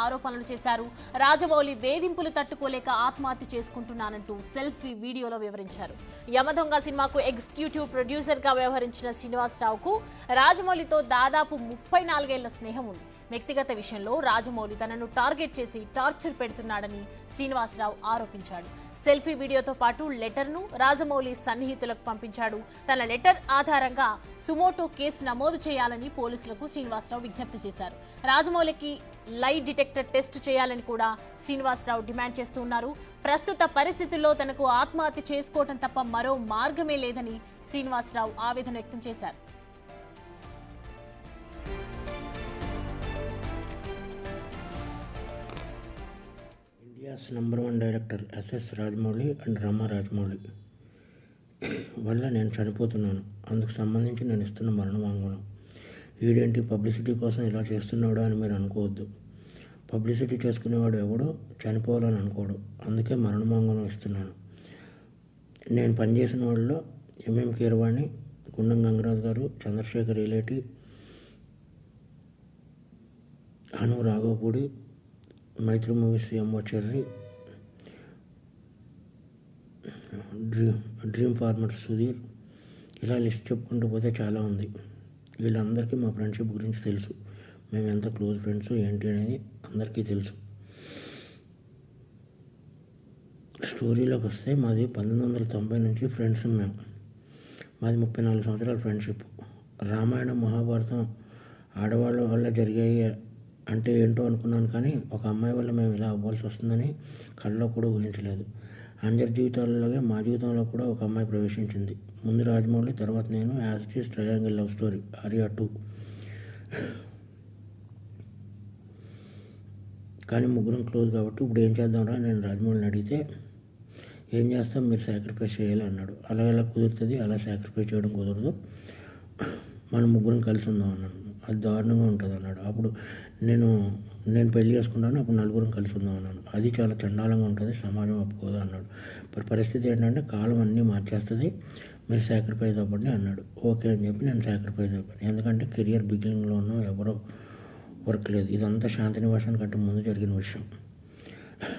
ఆరోపణలు చేశారు. రాజమౌళి వేధింపులు తట్టుకోలేక ఆత్మహత్య చేసుకుంటున్నానంటూ సెల్ఫీ వీడియోలో వివరించారు. యమదొంగ సినిమాకు ఎగ్జిక్యూటివ్ ప్రొడ్యూసర్ గా వ్యవహరించిన శ్రీనివాసరావుకు రాజమౌళితో దాదాపు 34 ఏళ్ల స్నేహం ఉంది. వ్యక్తిగత విషయంలో రాజమౌళి తనను టార్గెట్ చేసి టార్చర్ పెడుతున్నాడని శ్రీనివాసరావు ఆరోపించాడు. సెల్ఫీ వీడియోతో పాటు లెటర్ను రాజమౌళి సన్నిహితులకు పంపించాడు. తన లెటర్ ఆధారంగా సుమోటో కేసు నమోదు చేయాలని పోలీసులకు శ్రీనివాసరావు విజ్ఞప్తి చేశారు. రాజమౌళికి లై డిటెక్టర్ టెస్ట్ చేయాలని కూడా శ్రీనివాసరావు డిమాండ్ చేస్తూ ఉన్నారు. ప్రస్తుత పరిస్థితుల్లో తనకు ఆత్మహత్య చేసుకోవడం తప్ప మరో మార్గమే లేదని శ్రీనివాసరావు ఆవేదన వ్యక్తం చేశారు. India's number 1 director SS Rajamouli and Rama Rajamouli వల్ల నేను చనిపోతున్నాను. అందుకు సంబంధించి నేను ఇస్తున్న మరణ వాంగ్మూలం. వీడేంటి పబ్లిసిటీ కోసం ఇలా చేస్తున్నాడు అని మీరు అనుకోవద్దు. పబ్లిసిటీ చేసుకునేవాడు ఎవడో చనిపోవాలని అనుకోడు. అందుకే మరణ వాంగ్మూలం ఇస్తున్నాను. నేను పనిచేసిన వాళ్ళలో ఎంఎం కీరవాణి, గుండం గంగరాజు గారు, చంద్రశేఖర్ ఇలేటి, అను రాఘవపూడి, మైత్రి మూవీస్ ఎంఓ చెర్రి, డ్రీమ్ ఫార్మర్ సుధీర్, ఇలా లిస్ట్ చెప్పుకుంటూ పోతే చాలా ఉంది. వీళ్ళందరికీ మా ఫ్రెండ్షిప్ గురించి తెలుసు. మేము ఎంత క్లోజ్ ఫ్రెండ్స్ ఏంటి అనేది అందరికీ తెలుసు. స్టోరీలోకి వస్తే మాది 1990 నుంచి ఫ్రెండ్స్. మాది 34 సంవత్సరాల ఫ్రెండ్షిప్. రామాయణం, మహాభారతం ఆడవాళ్ళ వల్ల జరిగాయి అంటే ఏంటో అనుకున్నాను, కానీ ఒక అమ్మాయి వల్ల మేము ఇలా అవ్వాల్సి వస్తుందని కళ్ళలో కూడా ఊహించలేదు. అందరి జీవితాలలోనే మా జీవితంలో కూడా ఒక అమ్మాయి ప్రవేశించింది. ముందు రాజమౌళి, తర్వాత నేను. As it is triangle love story, Arya 2. కానీ ముగ్గురం క్లోజ్ కాబట్టి ఇప్పుడు ఏం చేద్దాంరా నేను రాజమౌళిని అడిగితే, ఏం చేస్తాం, మీరు సాక్రిఫైస్ చేయాలి అన్నాడు. అలా ఎలా కుదురుతుంది, అలా సాక్రిఫైస్ చేయడం కుదరదు, మనం ముగ్గురం కలిసి ఉందాం అన్నాను. అది దారుణంగా ఉంటుంది అన్నాడు. అప్పుడు నేను పెళ్లి చేసుకుంటాను, అప్పుడు నలుగురం కలిసి ఉందాం అన్నాను. అది చాలా చండాలంగా ఉంటుంది, సమాజం ఒప్పుకోదు అన్నాడు. పరిస్థితి ఏంటంటే కాలం అన్నీ మార్చేస్తుంది, మీరు సాక్రిఫైస్ అవ్వండి అన్నాడు. ఓకే అని చెప్పి నేను సాక్రిఫైస్ అయిపోయాను. ఎందుకంటే కెరియర్ బిగినింగ్లో ఉన్నాం, ఎవరో వర్క్ లేదు. ఇదంతా శాంతినివాసం కంటే ముందు జరిగిన విషయం.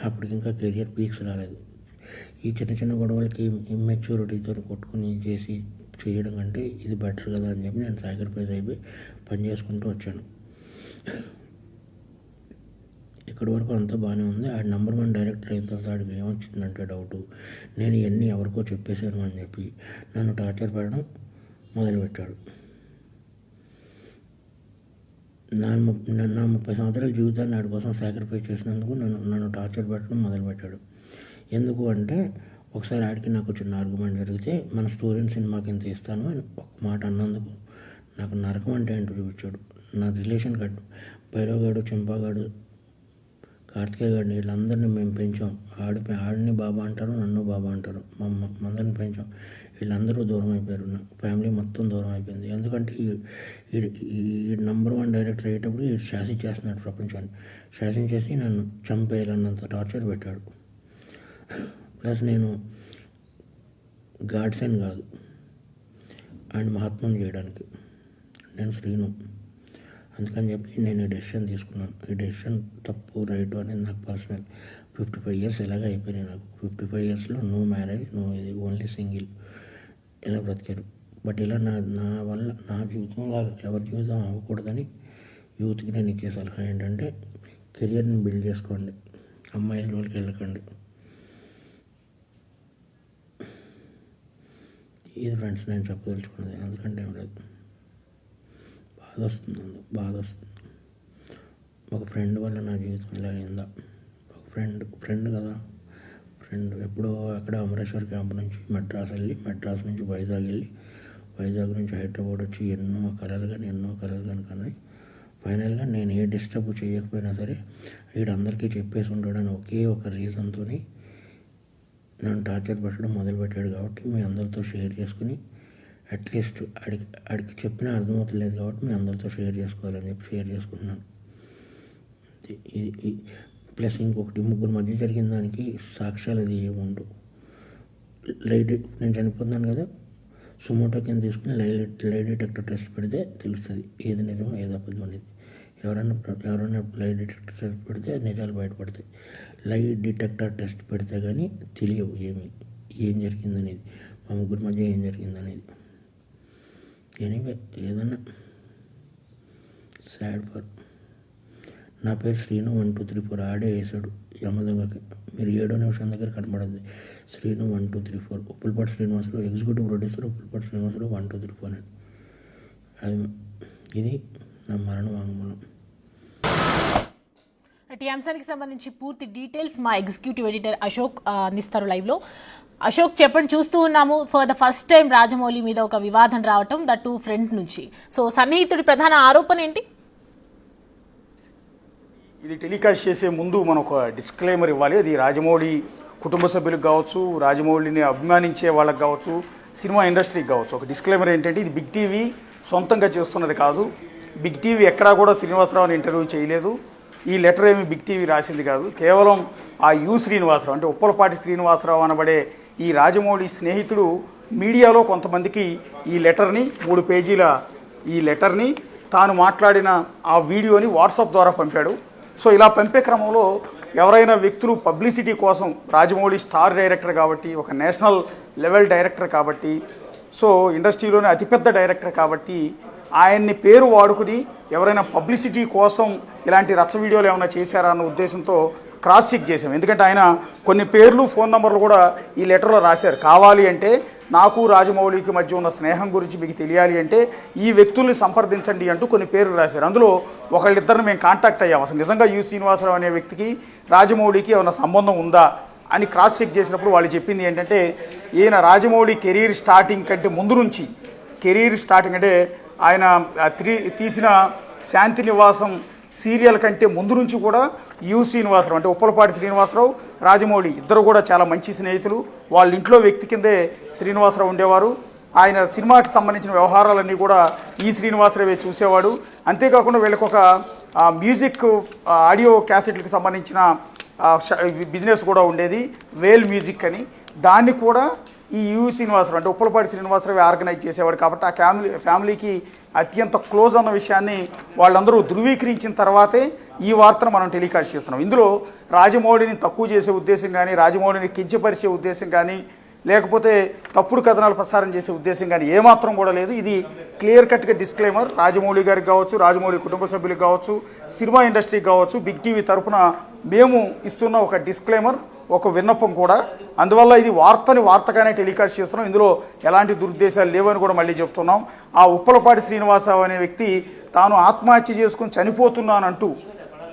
అప్పటికి ఇంకా కెరియర్ పీక్స్ రాలేదు. ఈ చిన్న చిన్న గొడవలకి ఇమ్మెచ్యూరిటీతో కొట్టుకుని చేయడం కంటే ఇది బెటర్ కదా అని చెప్పి నేను సాక్రిఫైస్ అయిపోయి పని చేసుకుంటూ వచ్చాను. ఇక్కడి వరకు అంతా బాగానే ఉంది. ఆ నంబర్ 1 డైరెక్టర్ అయిన తర్వాత ఆడికి ఏమొచ్చిందంటే డౌటు, నేను ఇవన్నీ ఎవరికో చెప్పేశాను అని చెప్పి నన్ను టార్చర్ పెట్టడం మొదలుపెట్టాడు. నా 30 సంవత్సరాల జీవితాన్ని ఆడి కోసం సాక్రిఫైస్ చేసినందుకు నన్ను టార్చర్ పెట్టడం మొదలుపెట్టాడు. ఎందుకు అంటే, ఒకసారి ఆడికి నాకు చిన్న ఆర్గ్యుమెంట్ జరిగితే మన స్టోరీని సినిమాకి ఇంత ఇస్తాను అని ఒక మాట అన్నందుకు నాకు నరకం అంటే ఏంటో చూపించాడు. నా రిలేషన్ కట్టు భైరవగాడు, చెంపాగాడు, కార్తికేయ గాడిని, వీళ్ళందరినీ మేము పెంచాం. ఆడిని బాబా అంటారు, నన్ను బాబా అంటారు. మందరిని పెంచాం. వీళ్ళందరూ దూరం అయిపోయారు. నా ఫ్యామిలీ మొత్తం దూరం అయిపోయింది. ఎందుకంటే ఈ నంబర్ 1 డైరెక్టర్ అయ్యేటప్పుడు ఈ శాసించేస్తున్నాడు ప్రపంచాన్ని. శాసించేసి నన్ను చంపేయాలన్నంత టార్చర్ పెట్టాడు. ప్లస్ నేను గాడ్సన్ కాదు, అండ్ మహాత్మను చేయడానికి నేను శ్రీను. అందుకని చెప్పి నేను ఈ డెసిషన్ తీసుకున్నాను. ఈ డెసిషన్ తప్పు రైట్ అనేది నాకు పర్సనల్. 55 ఇయర్స్ ఎలాగ అయిపోయినాయి నాకు. 55 ఇయర్స్లో నో మ్యారేజ్, నో ఇది, ఓన్లీ సింగిల్, ఇలా బ్రతికారు. బట్ ఇలా నా వల్ల నా జీవితంలో ఎవరి జీవితం అవ్వకూడదని యూత్కి నేను ఇచ్చే సలహా ఏంటంటే, కెరియర్ని బిల్డ్ చేసుకోండి, అమ్మాయిల రోజులకి వెళ్ళకండి. ఇది ఫ్రెండ్స్ నేను చెప్పదలుచుకున్నది. ఎందుకంటే ఏం లేదు, బాధ వస్తుంది. ఒక ఫ్రెండ్ వల్ల నా జీవితం ఇలా అయిందా. ఒక ఫ్రెండ్ కదా, ఫ్రెండ్ ఎప్పుడో అక్కడ అమరేశ్వర్ క్యాంప్ నుంచి మెడ్రాస్ వెళ్ళి, మెడ్రాస్ నుంచి వైజాగ్ వెళ్ళి, వైజాగ్ నుంచి హైదరాబాద్ వచ్చి ఎన్నో కలలు కానీ ఫైనల్గా నేను ఏ డిస్టర్బ్ చేయకపోయినా సరే వీడందరికీ చెప్పేసి ఉంటాడని ఒకే ఒక రీజన్తో నన్ను టార్చర్ పెట్టడం మొదలుపెట్టాడు. కాబట్టి మీ అందరితో షేర్ చేసుకుని, అట్లీస్ట్ ఆడికి చెప్పినా అర్థమవుతలేదు కాబట్టి మీ అందరితో షేర్ చేసుకోవాలని చెప్పి షేర్ చేసుకుంటున్నాను. ప్లస్ ఇంకొకటి, ముగ్గురు మధ్య జరిగిన దానికి సాక్ష్యాలు అది ఏముండవు. నేను చనిపోతున్నాను కదా, సుమోటో కింద తీసుకుని లై డిటెక్టర్ టెస్ట్ పెడితే తెలుస్తుంది ఏది నిజం ఏది అబద్ధం అనేది. ఎవరైనా లై డిటెక్టర్ టెస్ట్ పెడితే నిజాలు బయటపడతాయి. లై డిటెక్టర్ టెస్ట్ పెడితే కానీ తెలియవు ఏం జరిగిందనేది, మా ముగ్గురు మధ్య ఏం జరిగిందనేది. ఎనీవే ఏదన్నా సాడ్ ఫర్. నా పేరు శ్రీను 1234 ఆడే వేసాడు యమదొంగకి. మీరు 7వ నిమిషం దగ్గర కనబడింది శ్రీను 1234. ఉప్పులపాటి శ్రీనివాసరావు ఎగ్జిక్యూటివ్ ప్రొడ్యూసర్, ఉప్పులపాటి శ్రీనివాసరావు 1234 అని. ఇది నా మరణ వాంగ్మూలం. ఈ అంశానికి సంబంధించి పూర్తి డీటెయిల్స్ మా ఎగ్జిక్యూటివ్ ఎడిటర్ అశోక్ అందిస్తారు లైవ్లో. అశోక్ చెప్పండి, చూస్తూ ఉన్నాము for the first time Rajamouli మీద ఒక వివాదం రావటం, దట్ టు ఫ్రంట్ నుంచి. సో సన్నిహితుడి ప్రధాన ఆరోపణ ఏంటి? ఇది టెలికాస్ట్ చేసే ముందు మనం ఒక డిస్క్లైమర్ ఇవ్వాలి. అది రాజమౌళి కుటుంబ సభ్యులకు కావచ్చు, రాజమౌళిని అభిమానించే వాళ్ళకి కావచ్చు, సినిమా ఇండస్ట్రీకి కావచ్చు. ఒక డిస్క్లైమర్ ఏంటంటే ఇది బిగ్ టీవీ సొంతంగా చేస్తున్నది కాదు. బిగ్ టీవీ ఎక్కడా కూడా శ్రీనివాసరావుని ఇంటర్వ్యూ చేయలేదు. ఈ లెటర్ ఏమి బిగ్ టీవీ రాసింది కాదు. కేవలం ఆ శ్రీనివాసరావు అంటే ఉప్పలపాటి శ్రీనివాసరావు అనబడే ఈ రాజమౌళి స్నేహితుడు మీడియాలో కొంతమందికి ఈ లెటర్ని 3 పేజీల ఈ లెటర్ని తాను మాట్లాడిన ఆ వీడియోని వాట్సాప్ ద్వారా పంపాడు. సో ఇలా పంపే క్రమంలో ఎవరైనా వ్యక్తులు పబ్లిసిటీ కోసం, రాజమౌళి స్టార్ డైరెక్టర్ కాబట్టి, ఒక నేషనల్ లెవెల్ డైరెక్టర్ కాబట్టి, సో ఇండస్ట్రీలోనే అతిపెద్ద డైరెక్టర్ కాబట్టి ఆయన్ని పేరు వాడుకుని ఎవరైనా పబ్లిసిటీ కోసం ఇలాంటి రచ్చ వీడియోలు ఏమైనా చేశారా అన్న ఉద్దేశంతో క్రాస్ చెక్ చేశాం. ఎందుకంటే ఆయన కొన్ని పేర్లు, ఫోన్ నెంబర్లు కూడా ఈ లెటర్లో రాశారు. కావాలి అంటే నాకు రాజమౌళికి మధ్య ఉన్న స్నేహం గురించి మీకు తెలియాలి అంటే ఈ వ్యక్తుల్ని సంప్రదించండి అంటూ కొన్ని పేర్లు రాశారు. అందులో ఒకళ్ళిద్దరిని మేము కాంటాక్ట్ అయ్యాం. అసలు నిజంగా శ్రీనివాసరావు అనే వ్యక్తికి రాజమౌళికి ఏమైనా సంబంధం ఉందా అని క్రాస్ చెక్ చేసినప్పుడు వాళ్ళు చెప్పింది ఏంటంటే, ఈయన రాజమౌళి కెరీర్ స్టార్టింగ్ కంటే ముందు నుంచి, కెరీర్ స్టార్టింగ్ అంటే ఆయన తీసిన శాంతి నివాసం సీరియల్ కంటే ముందు నుంచి కూడా శ్రీనివాసరావు అంటే ఉప్పలపాటి శ్రీనివాసరావు, రాజమౌళి ఇద్దరు కూడా చాలా మంచి స్నేహితులు. వాళ్ళ ఇంట్లో వ్యక్తి కిందే శ్రీనివాసరావు ఉండేవారు. ఆయన సినిమాకి సంబంధించిన వ్యవహారాలన్నీ కూడా శ్రీనివాసరావే చూసేవాడు. అంతేకాకుండా వీళ్ళకి ఒక మ్యూజిక్ ఆడియో క్యాసెట్లకు సంబంధించిన బిజినెస్ కూడా ఉండేది, వేల్ మ్యూజిక్ అని. దాన్ని కూడా శ్రీనివాసరావు అంటే ఉప్పలపాటి శ్రీనివాసరావు ఆర్గనైజ్ చేసేవాడు. కాబట్టి ఆ ఫ్యామిలీకి అత్యంత క్లోజ్ అన్న విషయాన్ని వాళ్ళందరూ ధృవీకరించిన తర్వాతే ఈ వార్తను మనం టెలికాస్ట్ చేస్తున్నాం. ఇందులో రాజమౌళిని తక్కువ చేసే ఉద్దేశం కానీ, రాజమౌళిని కించపరిచే ఉద్దేశం కానీ, లేకపోతే తప్పుడు కథనాలు ప్రసారం చేసే ఉద్దేశం కానీ ఏమాత్రం కూడా లేదు. ఇది క్లియర్ కట్గా డిస్క్లైమర్. రాజమౌళి గారికి కావచ్చు, రాజమౌళి కుటుంబ సభ్యులకు కావచ్చు, సినిమా ఇండస్ట్రీకి కావచ్చు, బిగ్ టీవీ తరఫున మేము ఇస్తున్న ఒక డిస్క్లైమర్, ఒక విన్నపం కూడా. అందువల్ల ఇది వార్తగానే టెలికాస్ట్ చేస్తున్నాం. ఇందులో ఎలాంటి దురుద్దేశాలు లేవని కూడా మళ్ళీ చెప్తున్నాం. ఆ ఉప్పలపాటి శ్రీనివాసరావు అనే వ్యక్తి తాను ఆత్మహత్య చేసుకుని చనిపోతున్నానంటూ,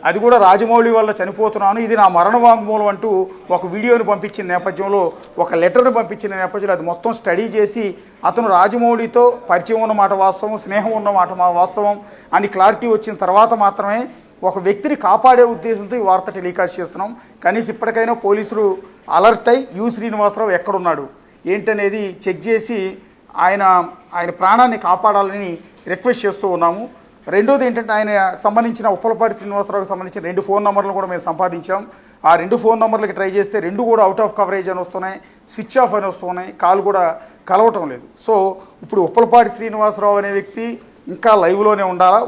అది కూడా రాజమౌళి వల్ల చనిపోతున్నాను, ఇది నా మరణ వాంగ్మూలం అంటూ ఒక వీడియోని పంపించిన నేపథ్యంలో, ఒక లెటర్ని పంపించిన నేపథ్యంలో అది మొత్తం స్టడీ చేసి అతను రాజమౌళితో పరిచయం ఉన్నమాట వాస్తవం, స్నేహం ఉన్నమాట వాస్తవం అని క్లారిటీ వచ్చిన తర్వాత మాత్రమే ఒక వ్యక్తిని కాపాడే ఉద్దేశంతో ఈ వార్త టెలికాస్ట్ చేస్తున్నాం. కనీసం ఇప్పటికైనా పోలీసులు అలర్ట్ అయి శ్రీనివాసరావు ఎక్కడున్నాడు ఏంటనేది చెక్ చేసి ఆయన ప్రాణాన్ని కాపాడాలని రిక్వెస్ట్ చేస్తూ ఉన్నాము. రెండోది ఏంటంటే ఆయన సంబంధించిన ఉప్పలపాటి శ్రీనివాసరావుకి సంబంధించిన 2 ఫోన్ నెంబర్లు కూడా మేము సంపాదించాం. ఆ 2 ఫోన్ నెంబర్లకి ట్రై చేస్తే 2 కూడా అవుట్ ఆఫ్ కవరేజ్ అని వస్తున్నాయి, స్విచ్ ఆఫ్ అని వస్తున్నాయి, కాల్ కూడా కలవటం లేదు. సో ఇప్పుడు ఉప్పలపాటి శ్రీనివాసరావు అనే వ్యక్తి ఇంకా లైవ్లోనే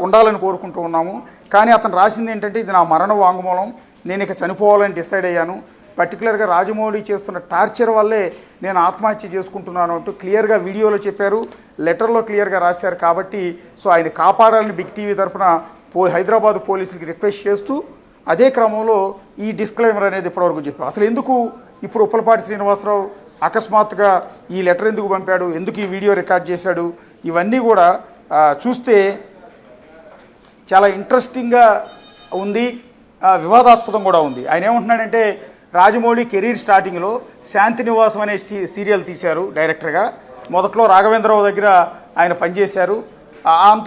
ఉండాలని కోరుకుంటూ ఉన్నాము. కానీ అతను రాసింది ఏంటంటే, ఇది నా మరణ వాంగ్మూలం, నేను ఇక చనిపోవాలని డిసైడ్ అయ్యాను, పర్టికులర్గా రాజమౌళి చేస్తున్న టార్చర్ వల్లే నేను ఆత్మహత్య చేసుకుంటున్నాను అంటూ క్లియర్గా వీడియోలో చెప్పారు, లెటర్లో క్లియర్గా రాశారు. కాబట్టి సో ఆయన కాపాడాలని బిగ్ టీవీ తరఫున హైదరాబాద్ పోలీసులకి రిక్వెస్ట్ చేస్తూ అదే క్రమంలో ఈ డిస్క్లైమర్ అనేది ఇప్పటివరకు చెప్పారు. అసలు ఎందుకు ఇప్పుడు ఉప్పలపాటి శ్రీనివాసరావు అకస్మాత్తుగా ఈ లెటర్ ఎందుకు పంపాడు, ఎందుకు ఈ వీడియో రికార్డ్ చేశాడు, ఇవన్నీ కూడా చూస్తే చాలా ఇంట్రెస్టింగ్గా ఉంది, వివాదాస్పదం కూడా ఉంది. ఆయన ఏమంటున్నాడంటే, రాజమౌళి కెరీర్ స్టార్టింగ్లో శాంతి నివాసం అనే సీరియల్ తీశారు డైరెక్టర్గా. మొదట్లో రాఘవేంద్రరావు దగ్గర ఆయన పనిచేశారు. అంత